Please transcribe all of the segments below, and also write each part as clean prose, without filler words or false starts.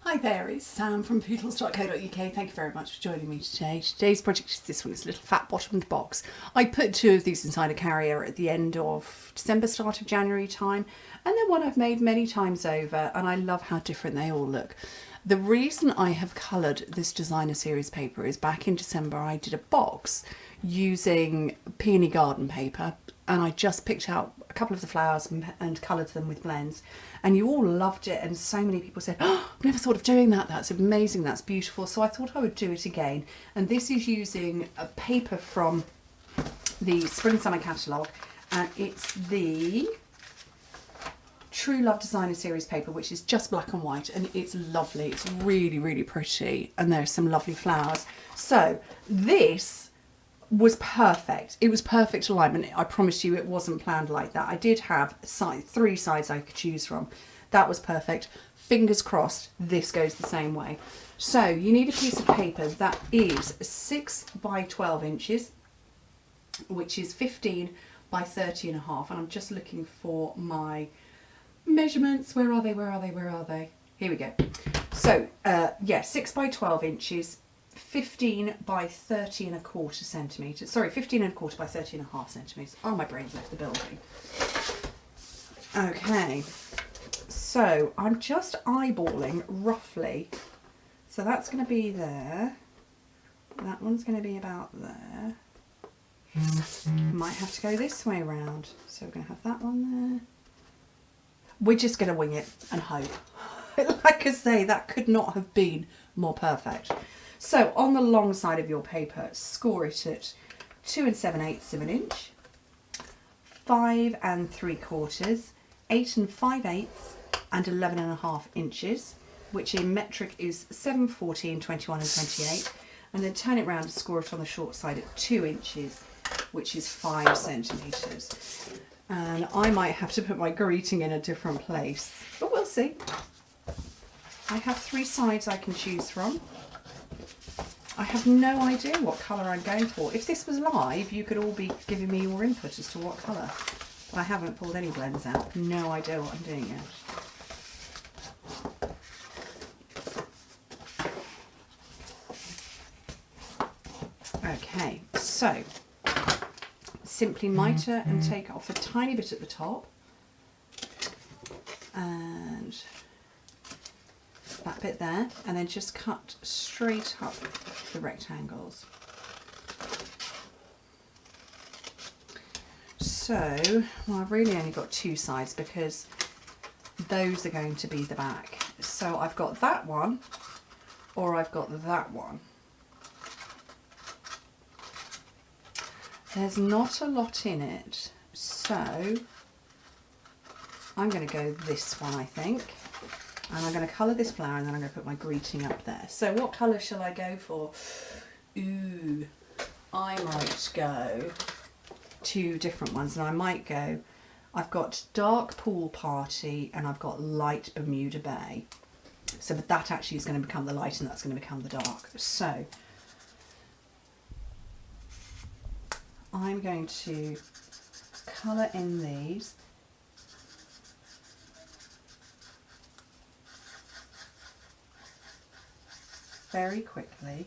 Hi there, it's Sam from Pootles.co.uk. Thank you very much for joining me today. Today's project is this one. It's a little fat bottomed box. I put two of these inside a carrier at the end of December, start of January time, and then one I've made many times over, and I love how different they all look. The reason I have coloured this designer series paper is back in December I did a box using peony garden paper, and I just picked out a couple of the flowers and coloured them with blends, and you all loved it, and so many people said, oh, I've never thought of doing that, that's amazing, that's beautiful. So I thought I would do it again, and this is using a paper from the Spring Summer catalogue, and it's the True Love Designer Series paper, which is just black and white, and it's lovely. It's really pretty, and there's some lovely flowers. So this was perfect. It was perfect alignment. I promise you it wasn't planned like that. I did have three sides I could choose from. That was perfect. Fingers crossed this goes the same way. So you need a piece of paper that is 6 by 12 inches, which is 15 by 30 and a half. And I'm just looking for my measurements. Where are they? Here we go. So yeah, 6 by 12 inches, 15 by 30 and a quarter centimetres. Sorry, 15 and a quarter by 30 and a half centimetres. Oh, my brain's left the building. Okay, so I'm just eyeballing roughly. So that's going to be there. That one's going to be about there. Might have to go this way around. So we're going to have that one there. We're just going to wing it and hope. Like I say, that could not have been more perfect. So on the long side of your paper, score it at 2 7/8 of an inch, 5 3/4, 8 5/8, and 11.5 inches, which in metric is 7, 14, 21 and 28. And then turn it round and score it on the short side at 2 inches, which is 5 centimetres. And I might have to put my greeting in a different place, but we'll see. I have 3 sides I can choose from. I have no idea what colour I'm going for. If this was live, you could all be giving me your input as to what colour. But I haven't pulled any blends out. No idea what I'm doing yet. Okay, so simply mitre and take off a tiny bit at the top. And that bit there, and then just cut straight up the rectangles. So, well, I've really only got 2 sides because those are going to be the back. So I've got that one, or I've got that one. There's not a lot in it, so I'm going to go this one, I think. And I'm going to colour this flower, and then I'm going to put my greeting up there. So what colour shall I go for? Ooh, I might go 2 different ones. And I might go, I've got dark pool party and I've got light Bermuda Bay. So but that actually is going to become the light and that's going to become the dark. So I'm going to colour in these. Very quickly,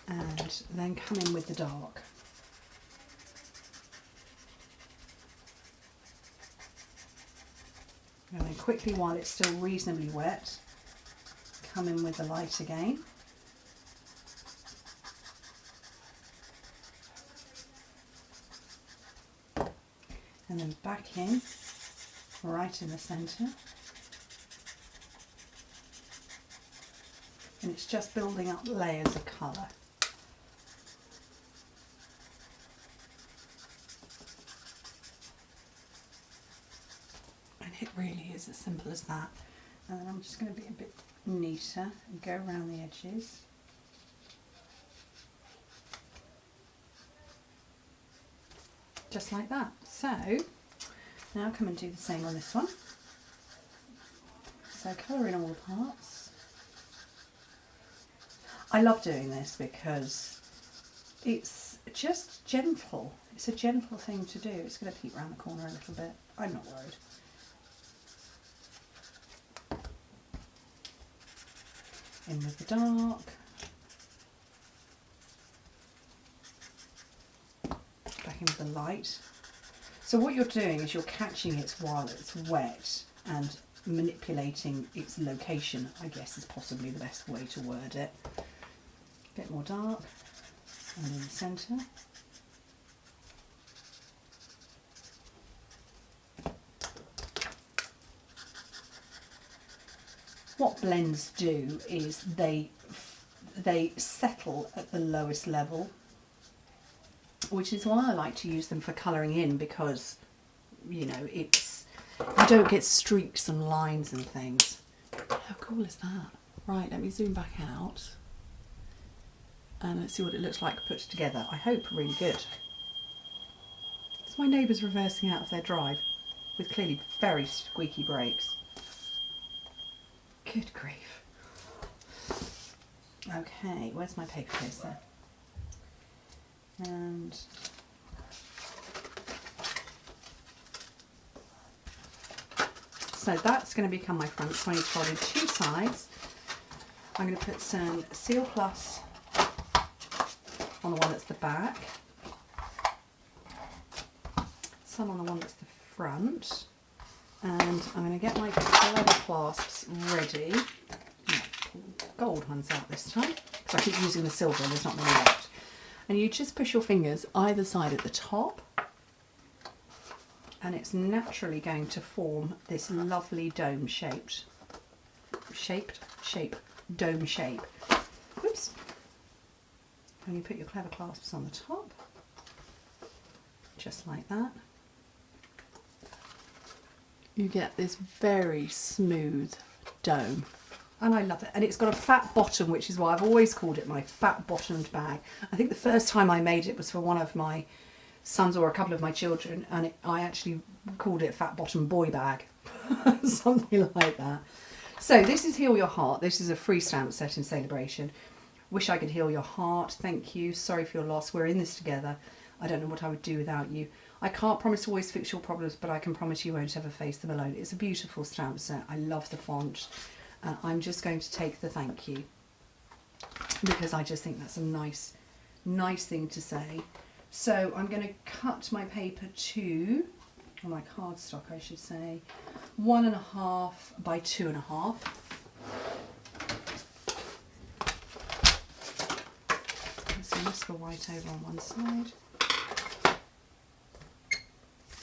and then come in with the dark. And then quickly, while it's still reasonably wet, come in with the light again. And then back in, right in the centre. And it's just building up layers of colour. And it really is as simple as that. And then I'm just going to be a bit neater and go around the edges. Just like that. So now come and do the same on this one. So colour in all the parts. I love doing this because it's just gentle. It's a gentle thing to do. It's going to peek around the corner a little bit. I'm not worried. In with the dark. Back in with the light. So what you're doing is you're catching it while it's wet and manipulating its location, I guess is possibly the best way to word it. A bit more dark and in the centre. What blends do is they settle at the lowest level, which is why I like to use them for colouring in, because you know you don't get streaks and lines and things. How cool is that? Right, let me zoom back out and let's see what it looks like put together. I hope really good. It's my neighbours reversing out of their drive with clearly very squeaky brakes. Good grief. Okay, where's my paper case there? And so that's going to become my front. So I need to fold in two sides. I'm going to put some Seal Plus on the one that's the back, some on the one that's the front, and I'm going to get my clever clasps ready. Gold ones out this time, because I keep using the silver and there's not many left. And you just push your fingers either side at the top, and it's naturally going to form this lovely dome dome shape. Oops. And you put your clever clasps on the top, just like that. You get this very smooth dome. And I love it. And it's got a fat bottom, which is why I've always called it my fat bottomed bag. I think the first time I made it was for one of my sons or a couple of my children, and I actually called it fat bottom boy bag. Something like that. So this is Heal Your Heart. This is a free stamp set in Celebration. Wish I could heal your heart. Thank you. Sorry for your loss. We're in this together. I don't know what I would do without you. I can't promise to always fix your problems, but I can promise you won't ever face them alone. It's a beautiful stamp set. I love the font. I'm just going to take the thank you, because I just think that's a nice thing to say. So I'm going to cut my paper to, or my cardstock I should say, 1.5 by 2.5. So just the white over on one side.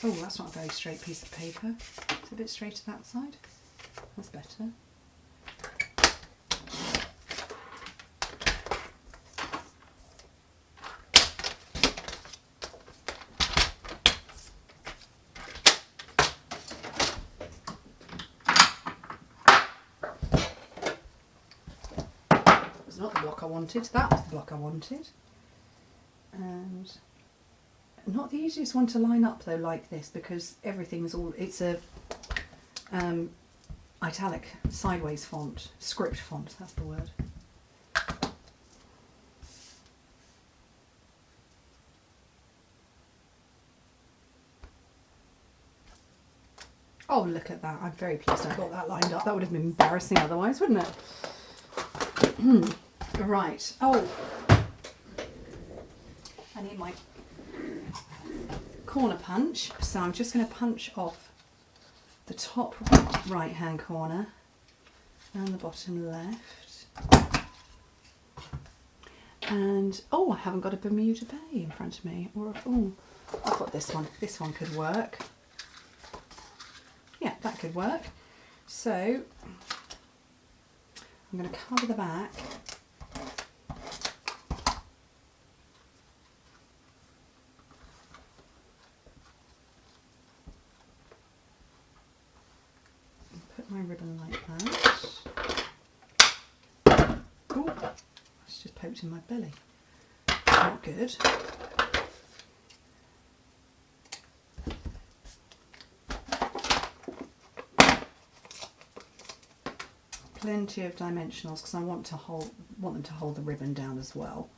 Oh, that's not a very straight piece of paper. It's a bit straight to that side. That's better. Not the block I wanted, that was the block I wanted. And not the easiest one to line up though, like this, because everything's all, it's a italic sideways font, script font, that's the word. Oh, look at that, I'm very pleased I got that lined up. That would have been embarrassing otherwise, wouldn't it? Right, oh, I need my corner punch, so I'm just going to punch off the top right hand corner and the bottom left. And oh, I haven't got a Bermuda Bay in front of me, or oh, I've got this one could work. Yeah, that could work. So I'm going to cover the back. Put my ribbon like that. Oh, it's just poked in my belly. Not good. Plenty of dimensionals because I want them to hold the ribbon down as well.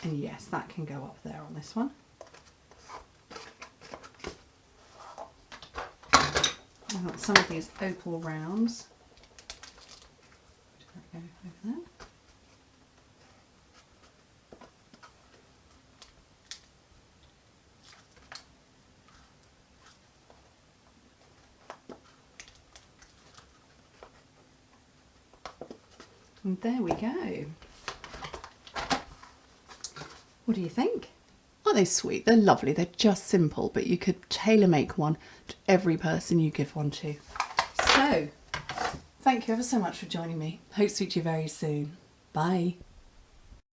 And yes, that can go up there on this one. I've got some of these opal rounds. Go over there. And there we go. What do you think? Aren't they sweet? They're lovely. They're just simple, but you could tailor make one to every person you give one to. So, thank you ever so much for joining me. Hope to see you very soon. Bye.